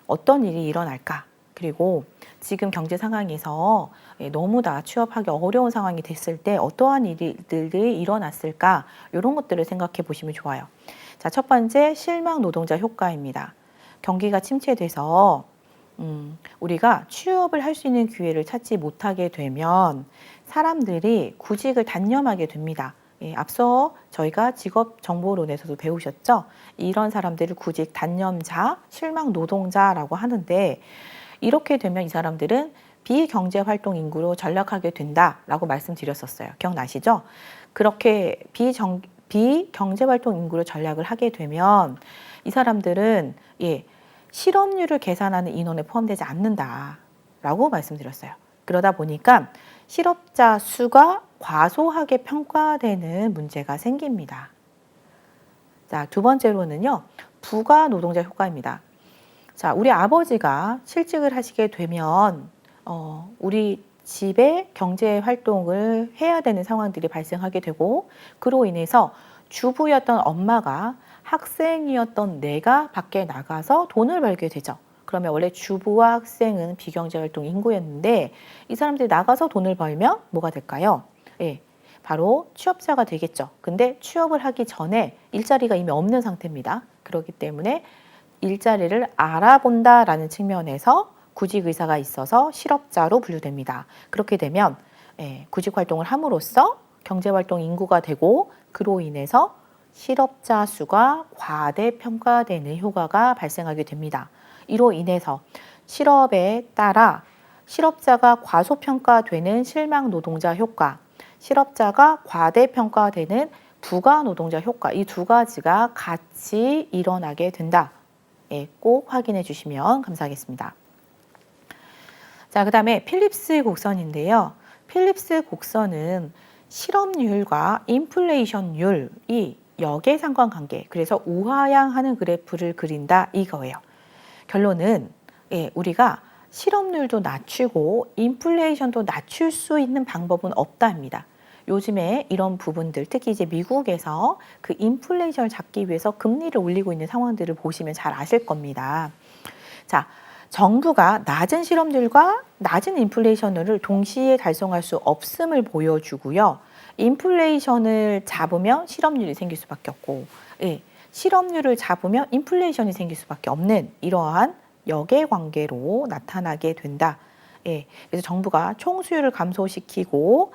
어떤 일이 일어날까? 그리고 지금 경제 상황에서 너무나 취업하기 어려운 상황이 됐을 때 어떠한 일들이 일어났을까? 이런 것들을 생각해 보시면 좋아요. 자, 첫 번째 실망 노동자 효과입니다. 경기가 침체돼서 우리가 취업을 할 수 있는 기회를 찾지 못하게 되면 사람들이 구직을 단념하게 됩니다. 앞서 저희가 직업정보론에서도 배우셨죠? 이런 사람들을 구직 단념자, 실망 노동자라고 하는데 이렇게 되면 이 사람들은 비경제활동 인구로 전락하게 된다라고 말씀드렸었어요. 기억나시죠? 그렇게 비경제활동 인구로 전락을 하게 되면 이 사람들은 실업률을 계산하는 인원에 포함되지 않는다라고 말씀드렸어요. 그러다 보니까 실업자 수가 과소하게 평가되는 문제가 생깁니다. 자, 두 번째로는요, 부가 노동자 효과입니다. 자, 우리 아버지가 실직을 하시게 되면 우리 집에 경제 활동을 해야 되는 상황들이 발생하게 되고 그로 인해서 주부였던 엄마가 학생이었던 내가 밖에 나가서 돈을 벌게 되죠. 그러면 원래 주부와 학생은 비경제활동 인구였는데 이 사람들이 나가서 돈을 벌면 뭐가 될까요? 바로 취업자가 되겠죠. 근데 취업을 하기 전에 일자리가 이미 없는 상태입니다. 그렇기 때문에 일자리를 알아본다라는 측면에서 구직 의사가 있어서 실업자로 분류됩니다. 그렇게 되면 구직 활동을 함으로써 경제활동 인구가 되고 그로 인해서 실업자 수가 과대평가되는 효과가 발생하게 됩니다. 이로 인해서 실업에 따라 실업자가 과소평가되는 실망 노동자 효과, 실업자가 과대평가되는 부가 노동자 효과, 이 두 가지가 같이 일어나게 된다. 꼭 확인해 주시면 감사하겠습니다. 자, 그 다음에 필립스 곡선인데요. 필립스 곡선은 실업률과 인플레이션율이 역의 상관관계, 그래서 우하향하는 그래프를 그린다 이거예요. 결론은 우리가 실업률도 낮추고 인플레이션도 낮출 수 있는 방법은 없다입니다. 요즘에 이런 부분들, 특히 이제 미국에서 그 인플레이션을 잡기 위해서 금리를 올리고 있는 상황들을 보시면 잘 아실 겁니다. 자, 정부가 낮은 실업률과 낮은 인플레이션을 동시에 달성할 수 없음을 보여주고요. 인플레이션을 잡으면 실업률이 생길 수밖에 없고, 실업률을 잡으면 인플레이션이 생길 수밖에 없는 이러한 역의 관계로 나타나게 된다. 그래서 정부가 총수요를 감소시키고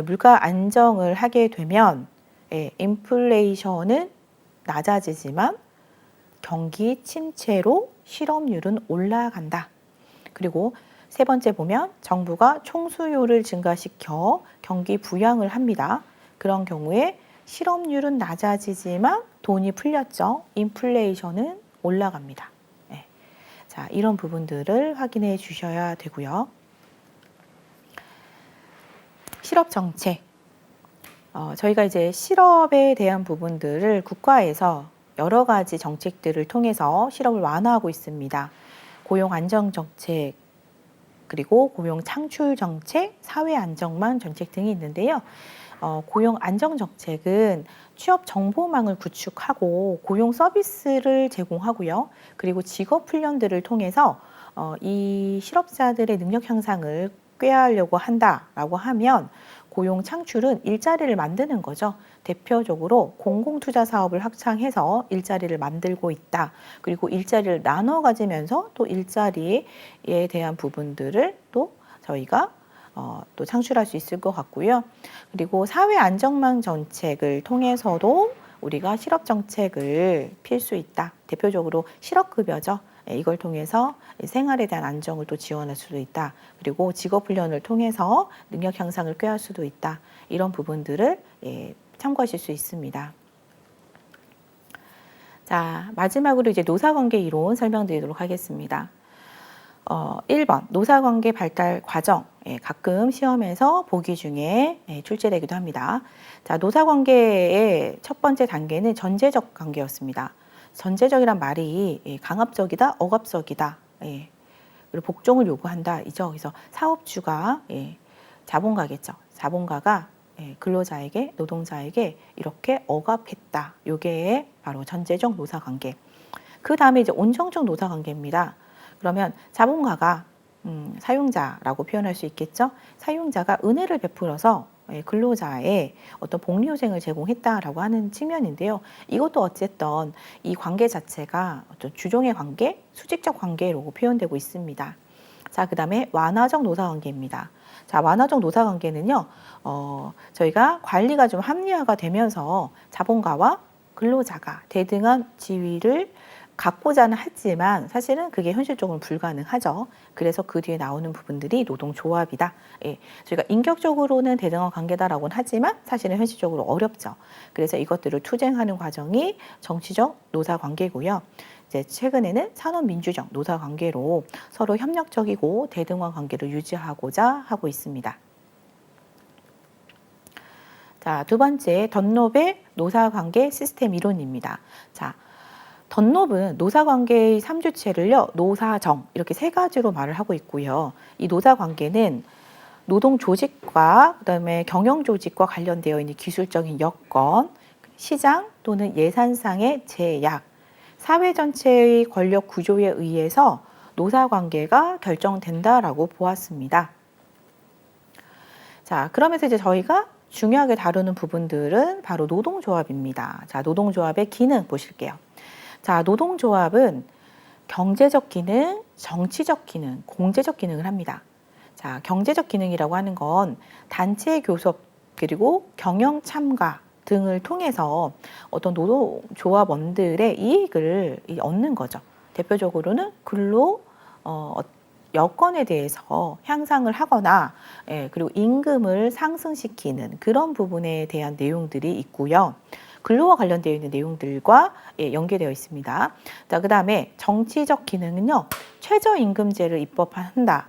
물가 안정을 하게 되면 인플레이션은 낮아지지만 경기 침체로 실업률은 올라간다. 그리고 세 번째 보면 정부가 총수요를 증가시켜 경기 부양을 합니다. 그런 경우에 실업률은 낮아지지만 돈이 풀렸죠. 인플레이션은 올라갑니다. 네. 자, 이런 부분들을 확인해 주셔야 되고요. 실업 정책. 저희가 이제 실업에 대한 부분들을 국가에서 여러 가지 정책들을 통해서 실업을 완화하고 있습니다. 고용 안정 정책, 그리고 고용 창출 정책, 사회 안정망 정책 등이 있는데요. 고용 안정 정책은 취업 정보망을 구축하고 고용 서비스를 제공하고요. 그리고 직업 훈련들을 통해서 이 실업자들의 능력 향상을 꾀하려고 한다라고 하면 고용 창출은 일자리를 만드는 거죠. 대표적으로 공공투자 사업을 확장해서 일자리를 만들고 있다. 그리고 일자리를 나눠 가지면서 또 일자리에 대한 부분들을 또 저희가 또 창출할 수 있을 것 같고요. 그리고 사회 안정망 정책을 통해서도 우리가 실업 정책을 필 수 있다. 대표적으로 실업급여죠. 이걸 통해서 생활에 대한 안정을 또 지원할 수도 있다. 그리고 직업훈련을 통해서 능력 향상을 꾀할 수도 있다. 이런 부분들을 참고하실 수 있습니다. 자, 마지막으로 이제 노사관계 이론 설명드리도록 하겠습니다. 1번 노사관계 발달 과정. 가끔 시험에서 보기 중에 출제되기도 합니다. 자, 노사관계의 첫 번째 단계는 전제적 관계였습니다. 전제적이란 말이 강압적이다, 억압적이다, 그리고 복종을 요구한다 이죠. 그래서 사업주가 자본가겠죠. 자본가가 근로자에게, 노동자에게 이렇게 억압했다. 요게 바로 전제적 노사관계. 그 다음에 이제 온정적 노사관계입니다. 그러면 자본가가 사용자라고 표현할 수 있겠죠. 사용자가 은혜를 베풀어서 근로자의 어떤 복리후생을 제공했다라고 하는 측면인데요. 이것도 어쨌든 이 관계 자체가 어떤 주종의 관계, 수직적 관계로 표현되고 있습니다. 자, 그 다음에 완화적 노사관계입니다. 자, 완화적 노사관계는요, 저희가 관리가 좀 합리화가 되면서 자본가와 근로자가 대등한 지위를 갖고자는 하지만 사실은 그게 현실적으로 불가능하죠. 그래서 그 뒤에 나오는 부분들이 노동조합이다. 저희가 인격적으로는 대등한 관계다라고는 하지만 사실은 현실적으로 어렵죠. 그래서 이것들을 투쟁하는 과정이 정치적 노사관계고요. 이제 최근에는 산업민주적 노사관계로 서로 협력적이고 대등한 관계를 유지하고자 하고 있습니다. 자, 두 번째, 던롭의 노사관계 시스템 이론입니다. 자, 던롭은 노사관계의 3주체를요, 노사정, 이렇게 세 가지로 말을 하고 있고요. 이 노사관계는 노동조직과 그다음에 경영조직과 관련되어 있는 기술적인 여건, 시장 또는 예산상의 제약, 사회 전체의 권력 구조에 의해서 노사관계가 결정된다라고 보았습니다. 자, 그러면서 이제 저희가 중요하게 다루는 부분들은 바로 노동조합입니다. 자, 노동조합의 기능 보실게요. 자, 노동조합은 경제적 기능, 정치적 기능, 공제적 기능을 합니다. 자, 경제적 기능이라고 하는 건 단체 교섭 그리고 경영 참가 등을 통해서 어떤 노동조합원들의 이익을 얻는 거죠. 대표적으로는 근로 여건에 대해서 향상을 하거나 그리고 임금을 상승시키는 그런 부분에 대한 내용들이 있고요. 근로와 관련되어 있는 내용들과 연계되어 있습니다. 자, 그다음에 정치적 기능은요. 최저임금제를 입법한다.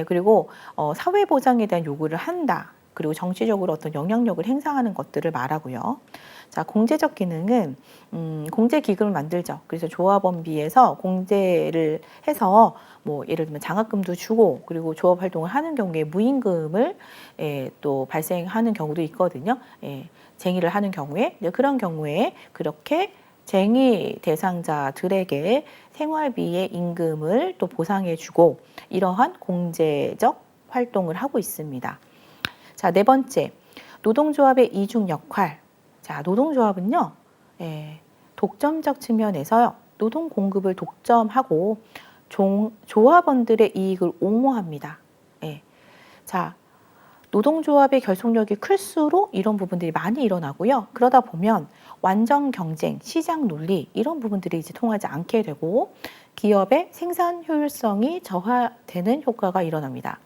그리고 사회보장에 대한 요구를 한다. 그리고 정치적으로 어떤 영향력을 행사하는 것들을 말하고요. 자, 공제적 기능은 공제기금을 만들죠. 그래서 조합원비에서 공제를 해서 뭐 예를 들면 장학금도 주고 그리고 조합 활동을 하는 경우에 무임금을 또 발생하는 경우도 있거든요. 쟁의를 하는 경우에 그런 경우에 그렇게 쟁의 대상자들에게 생활비의 임금을 또 보상해주고 이러한 공제적 활동을 하고 있습니다. 자, 네 번째, 노동조합의 이중 역할. 자, 노동조합은요, 독점적 측면에서요, 노동 공급을 독점하고 조합원들의 이익을 옹호합니다. 자, 노동조합의 결속력이 클수록 이런 부분들이 많이 일어나고요. 그러다 보면 완전 경쟁, 시장 논리 이런 부분들이 이제 통하지 않게 되고 기업의 생산 효율성이 저하되는 효과가 일어납니다.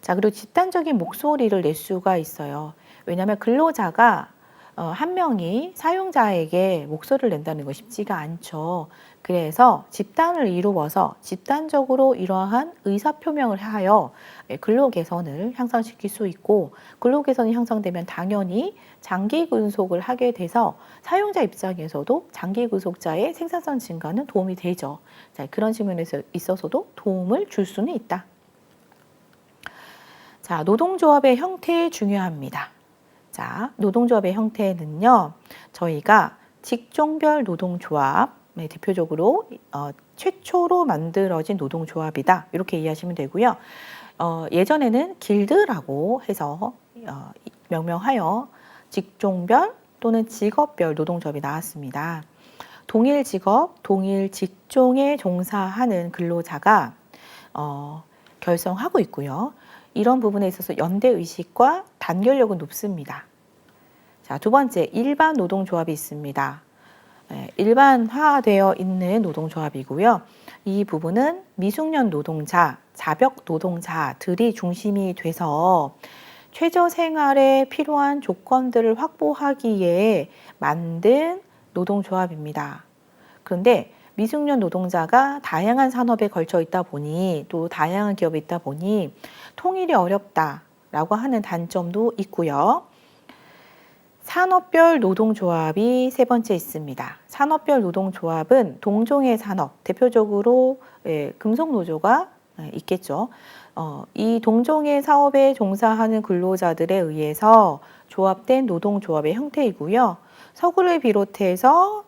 자, 그리고 집단적인 목소리를 낼 수가 있어요. 왜냐하면 근로자가 한 명이 사용자에게 목소리를 낸다는 거 쉽지가 않죠. 그래서 집단을 이루어서 집단적으로 이러한 의사표명을 하여 근로 개선을 향상시킬 수 있고 근로 개선이 향상되면 당연히 장기 근속을 하게 돼서 사용자 입장에서도 장기 근속자의 생산성 증가는 도움이 되죠. 자, 그런 측면에서 있어서도 도움을 줄 수는 있다. 자, 노동조합의 형태 중요합니다. 자, 노동조합의 형태는요, 저희가 직종별 노동조합, 대표적으로 최초로 만들어진 노동조합이다. 이렇게 이해하시면 되고요. 예전에는 길드라고 해서 명명하여 직종별 또는 직업별 노동조합이 나왔습니다. 동일 직업, 동일 직종에 종사하는 근로자가 결성하고 있고요. 이런 부분에 있어서 연대의식과 단결력은 높습니다. 자, 두 번째, 일반 노동조합이 있습니다. 일반화되어 있는 노동조합이고요. 이 부분은 미숙련 노동자, 자벽 노동자들이 중심이 돼서 최저 생활에 필요한 조건들을 확보하기에 만든 노동조합입니다. 그런데 미숙련 노동자가 다양한 산업에 걸쳐 있다 보니 또 다양한 기업에 있다 보니 통일이 어렵다라고 하는 단점도 있고요. 산업별 노동조합이 세 번째 있습니다. 산업별 노동조합은 동종의 산업, 대표적으로 금속노조가 있겠죠. 이 동종의 사업에 종사하는 근로자들에 의해서 조합된 노동조합의 형태이고요. 서구를 비롯해서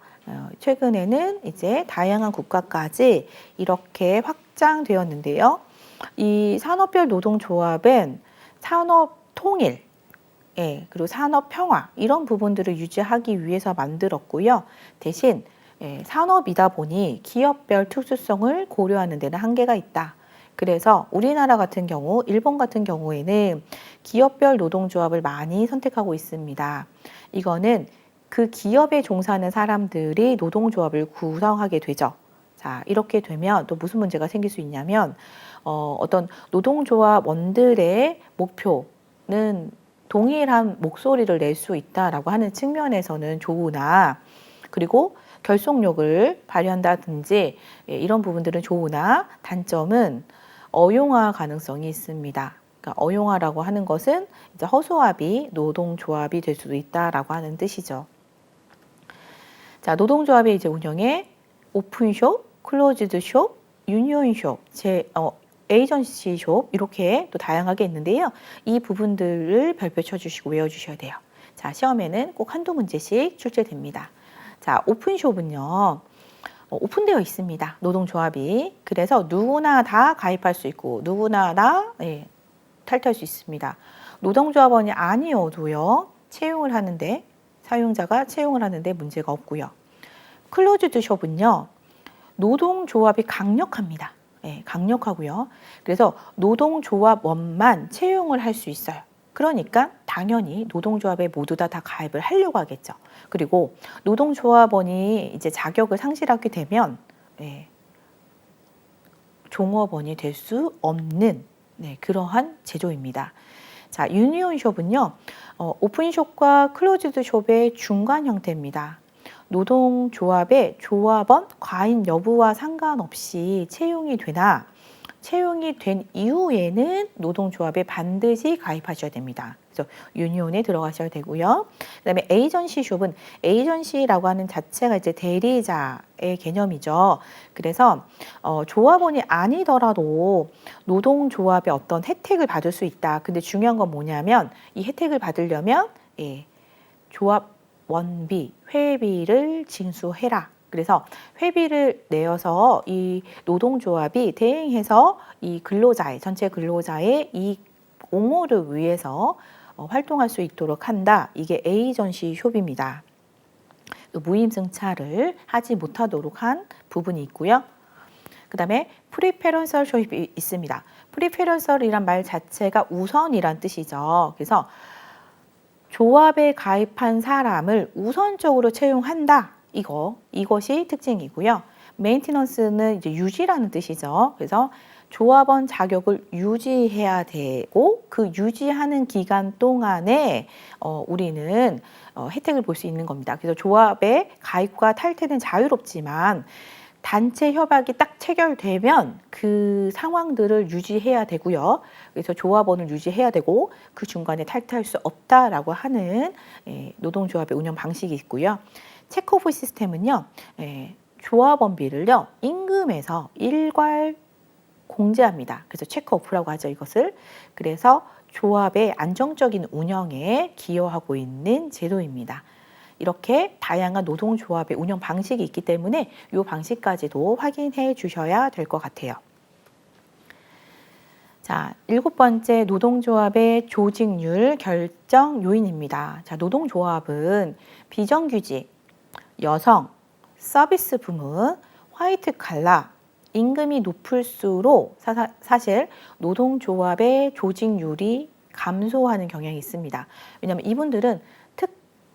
최근에는 이제 다양한 국가까지 이렇게 확장되었는데요. 이 산업별 노동조합은 산업 통일, 그리고 산업 평화 이런 부분들을 유지하기 위해서 만들었고요. 대신 산업이다 보니 기업별 특수성을 고려하는 데는 한계가 있다. 그래서 우리나라 같은 경우, 일본 같은 경우에는 기업별 노동조합을 많이 선택하고 있습니다. 이거는 그 기업에 종사하는 사람들이 노동조합을 구성하게 되죠. 자, 이렇게 되면 또 무슨 문제가 생길 수 있냐면 어떤 노동조합원들의 목표는 동일한 목소리를 낼 수 있다라고 하는 측면에서는 좋으나 그리고 결속력을 발휘한다든지 이런 부분들은 좋으나 단점은 어용화 가능성이 있습니다. 그러니까 어용화라고 하는 것은 이제 허수아비 노동조합이 될 수도 있다라고 하는 뜻이죠. 자, 노동조합의 이제 운영에 오픈숍, 클로즈드숍, 유니온숍, 에이전시숍 이렇게 또 다양하게 있는데요. 이 부분들을 별표 쳐주시고 외워주셔야 돼요. 자, 시험에는 꼭 한두 문제씩 출제됩니다. 자, 오픈숍은요. 오픈되어 있습니다. 노동조합이. 그래서 누구나 다 가입할 수 있고 누구나 다 탈퇴할 수 있습니다. 노동조합원이 아니어도요. 채용을 하는데 사용자가 채용을 하는데 문제가 없고요. 클로즈드 숍은요. 노동조합이 강력합니다. 강력하고요. 그래서 노동조합원만 채용을 할 수 있어요. 그러니까 당연히 노동조합에 모두 다 가입을 하려고 하겠죠. 그리고 노동조합원이 이제 자격을 상실하게 되면 종업원이 될 수 없는 그러한 제도입니다. 자, 유니온숍은요. 오픈숍과 클로즈드숍의 중간 형태입니다. 노동조합의 조합원 과인 여부와 상관없이 채용이 되나 채용이 된 이후에는 노동조합에 반드시 가입하셔야 됩니다. 그래서 유니온에 들어가셔야 되고요. 그다음에 에이전시 숍은 에이전시라고 하는 자체가 이제 대리자의 개념이죠. 그래서 조합원이 아니더라도 노동조합의 어떤 혜택을 받을 수 있다. 근데 중요한 건 뭐냐면 이 혜택을 받으려면 조합 원비, 회비를 징수해라. 그래서 회비를 내어서 이 노동조합이 대행해서 이 근로자의 전체 근로자의 이 옹호를 위해서 활동할 수 있도록 한다. 이게 에이전시 숍입니다. 무임승차를 하지 못하도록 한 부분이 있고요. 그 다음에 프리페런셜 숍이 있습니다. 프리페런셜이란 말 자체가 우선이란 뜻이죠. 그래서 조합에 가입한 사람을 우선적으로 채용한다. 이것이 특징이고요. 메인티넌스는 이제 유지라는 뜻이죠. 그래서 조합원 자격을 유지해야 되고 그 유지하는 기간 동안에 우리는 혜택을 볼 수 있는 겁니다. 그래서 조합의 가입과 탈퇴는 자유롭지만 단체 협약이 딱 체결되면 그 상황들을 유지해야 되고요. 그래서 조합원을 유지해야 되고 그 중간에 탈퇴할 수 없다라고 하는 노동조합의 운영 방식이 있고요. 체크오프 시스템은요. 조합원비를요. 임금에서 일괄 공제합니다. 그래서 체크오프라고 하죠. 이것을. 그래서 조합의 안정적인 운영에 기여하고 있는 제도입니다. 이렇게 다양한 노동조합의 운영 방식이 있기 때문에 이 방식까지도 확인해 주셔야 될 것 같아요. 자, 7번째 노동조합의 조직률 결정 요인입니다. 자, 노동조합은 비정규직, 여성, 서비스 부문, 화이트 칼라, 임금이 높을수록 사실 노동조합의 조직률이 감소하는 경향이 있습니다. 왜냐하면 이분들은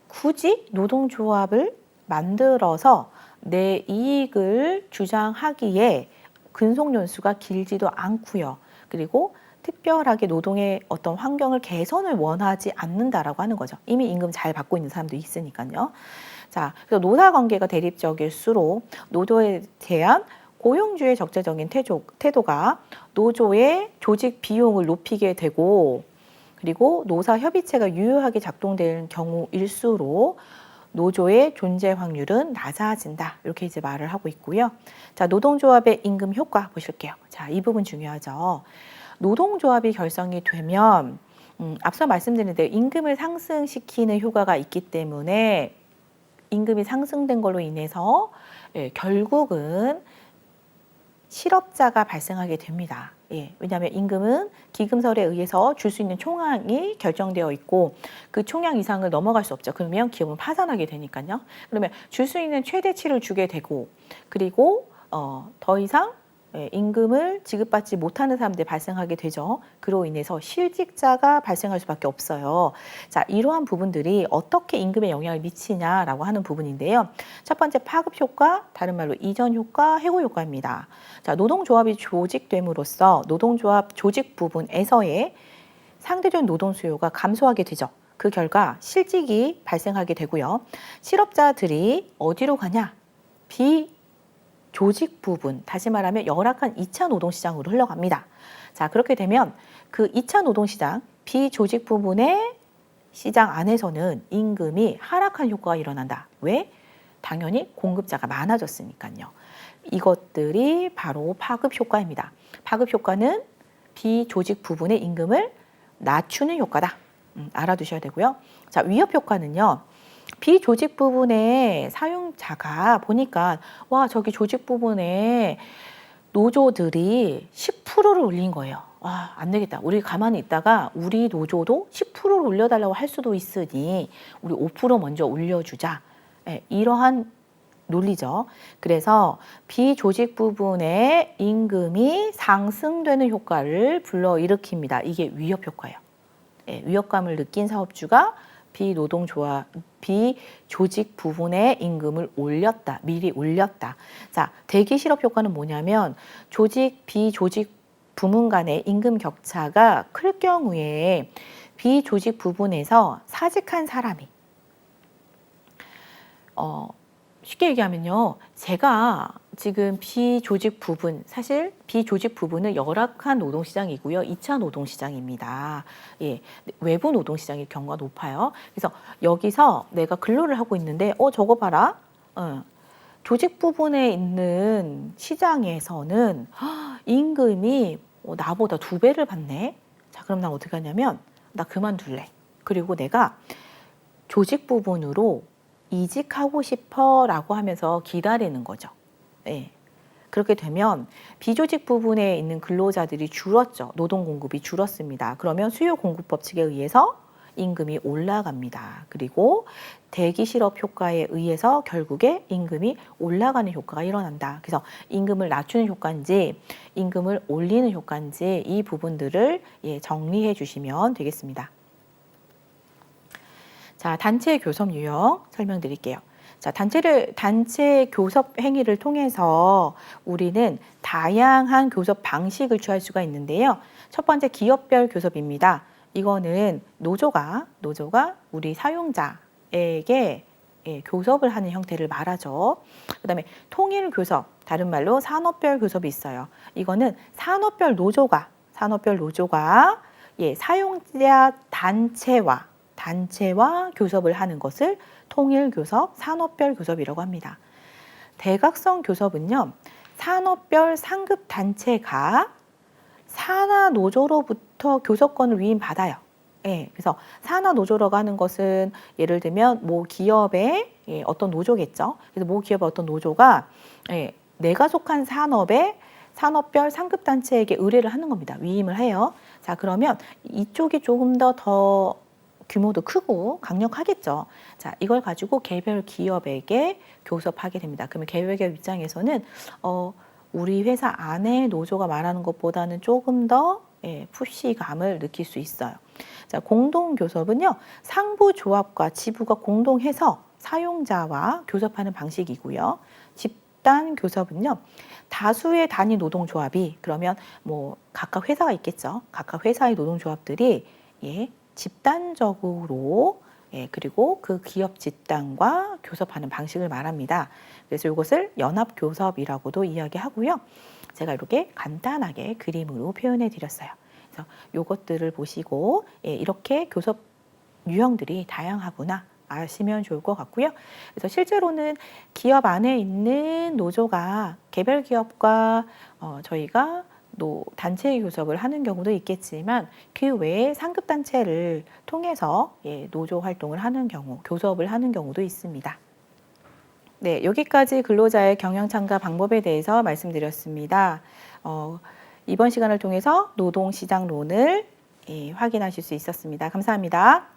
굳이 노동조합을 만들어서 내 이익을 주장하기에 근속연수가 길지도 않고요. 그리고 특별하게 노동의 어떤 환경을 개선을 원하지 않는다라고 하는 거죠. 이미 임금 잘 받고 있는 사람도 있으니까요. 자, 그래서 노사관계가 대립적일수록 노조에 대한 고용주의 적재적인 태도가 노조의 조직 비용을 높이게 되고 그리고 노사 협의체가 유효하게 작동되는 경우일수록 노조의 존재 확률은 낮아진다. 이렇게 이제 말을 하고 있고요. 자, 노동조합의 임금 효과 보실게요. 자, 이 부분 중요하죠. 노동조합이 결성이 되면 앞서 말씀드린 대로 임금을 상승시키는 효과가 있기 때문에 임금이 상승된 걸로 인해서 결국은 실업자가 발생하게 됩니다. 왜냐하면 임금은 기금설에 의해서 줄 수 있는 총량이 결정되어 있고 그 총량 이상을 넘어갈 수 없죠. 그러면 기업은 파산하게 되니까요. 그러면 줄 수 있는 최대치를 주게 되고 그리고 더 이상 임금을 지급받지 못하는 사람들이 발생하게 되죠. 그로 인해서 실직자가 발생할 수밖에 없어요. 자, 이러한 부분들이 어떻게 임금에 영향을 미치냐라고 하는 부분인데요. 첫 번째 파급 효과, 다른 말로 이전 효과, 해고 효과입니다. 자, 노동조합이 조직됨으로써 노동조합 조직 부분에서의 상대적인 노동 수요가 감소하게 되죠. 그 결과 실직이 발생하게 되고요. 실업자들이 어디로 가냐? 조직 부분, 다시 말하면 열악한 2차 노동시장으로 흘러갑니다. 자, 그렇게 되면 그 2차 노동시장, 비조직 부분의 시장 안에서는 임금이 하락한 효과가 일어난다. 왜? 당연히 공급자가 많아졌으니까요. 이것들이 바로 파급 효과입니다. 파급 효과는 비조직 부분의 임금을 낮추는 효과다. 알아두셔야 되고요. 자, 위협 효과는요. 비조직 부분의 사용자가 보니까 와, 저기 조직 부분에 노조들이 10%를 올린 거예요. 와, 안 되겠다. 우리 가만히 있다가 우리 노조도 10%를 올려달라고 할 수도 있으니 우리 5% 먼저 올려주자. 이러한 논리죠. 그래서 비조직 부분의 임금이 상승되는 효과를 불러일으킵니다. 이게 위협 효과예요. 위협감을 느낀 사업주가 비조직 부분의 임금을 올렸다. 미리 올렸다. 자, 대기 실업 효과는 뭐냐면 비조직 부문 간의 임금 격차가 클 경우에 비조직 부분에서 사직한 사람이 쉽게 얘기하면요. 제가 지금 비조직 부분, 사실 비조직 부분은 열악한 노동시장이고요. 2차 노동시장입니다. 외부 노동시장일 경우가 높아요. 그래서 여기서 내가 근로를 하고 있는데 저거 봐라. 조직 부분에 있는 시장에서는 임금이 나보다 2배를 받네. 자, 그럼 나 어떻게 하냐면 나 그만둘래. 그리고 내가 조직 부분으로 이직하고 싶어라고 하면서 기다리는 거죠. 그렇게 되면 비조직 부분에 있는 근로자들이 줄었죠. 노동 공급이 줄었습니다. 그러면 수요 공급 법칙에 의해서 임금이 올라갑니다. 그리고 대기 실업 효과에 의해서 결국에 임금이 올라가는 효과가 일어난다. 그래서 임금을 낮추는 효과인지 임금을 올리는 효과인지 이 부분들을 정리해 주시면 되겠습니다. 자, 단체 교섭 유형 설명드릴게요. 자, 단체 교섭 행위를 통해서 우리는 다양한 교섭 방식을 취할 수가 있는데요. 첫 번째 기업별 교섭입니다. 이거는 노조가 우리 사용자에게 교섭을 하는 형태를 말하죠. 그다음에 통일 교섭, 다른 말로 산업별 교섭이 있어요. 이거는 산업별 노조가 사용자 단체와 교섭을 하는 것을 통일 교섭, 산업별 교섭이라고 합니다. 대각선 교섭은요, 산업별 상급 단체가 산하 노조로부터 교섭권을 위임받아요. 그래서 산하 노조라고 하는 것은 예를 들면 모 기업의 어떤 노조겠죠. 그래서 모 기업의 어떤 노조가 내가 속한 산업별 상급 단체에게 의뢰를 하는 겁니다. 위임을 해요. 자, 그러면 이쪽이 조금 더 규모도 크고 강력하겠죠. 자, 이걸 가지고 개별 기업에게 교섭하게 됩니다. 그러면 개별 기업 입장에서는 우리 회사 안에 노조가 말하는 것보다는 조금 더 푸시감을 느낄 수 있어요. 자, 공동교섭은요, 상부 조합과 지부가 공동해서 사용자와 교섭하는 방식이고요. 집단 교섭은요, 다수의 단위 노동조합이, 그러면 뭐 각각 회사가 있겠죠. 각각 회사의 노동조합들이 집단적으로 그리고 그 기업 집단과 교섭하는 방식을 말합니다. 그래서 이것을 연합교섭이라고도 이야기하고요. 제가 이렇게 간단하게 그림으로 표현해 드렸어요. 그래서 이것들을 보시고 이렇게 교섭 유형들이 다양하구나 아시면 좋을 것 같고요. 그래서 실제로는 기업 안에 있는 노조가 개별 기업과 저희가 단체 교섭을 하는 경우도 있겠지만 그 외에 상급 단체를 통해서 노조 활동을 하는 경우, 교섭을 하는 경우도 있습니다. 네, 여기까지 근로자의 경영 참가 방법에 대해서 말씀드렸습니다. 이번 시간을 통해서 노동시장론을 확인하실 수 있었습니다. 감사합니다.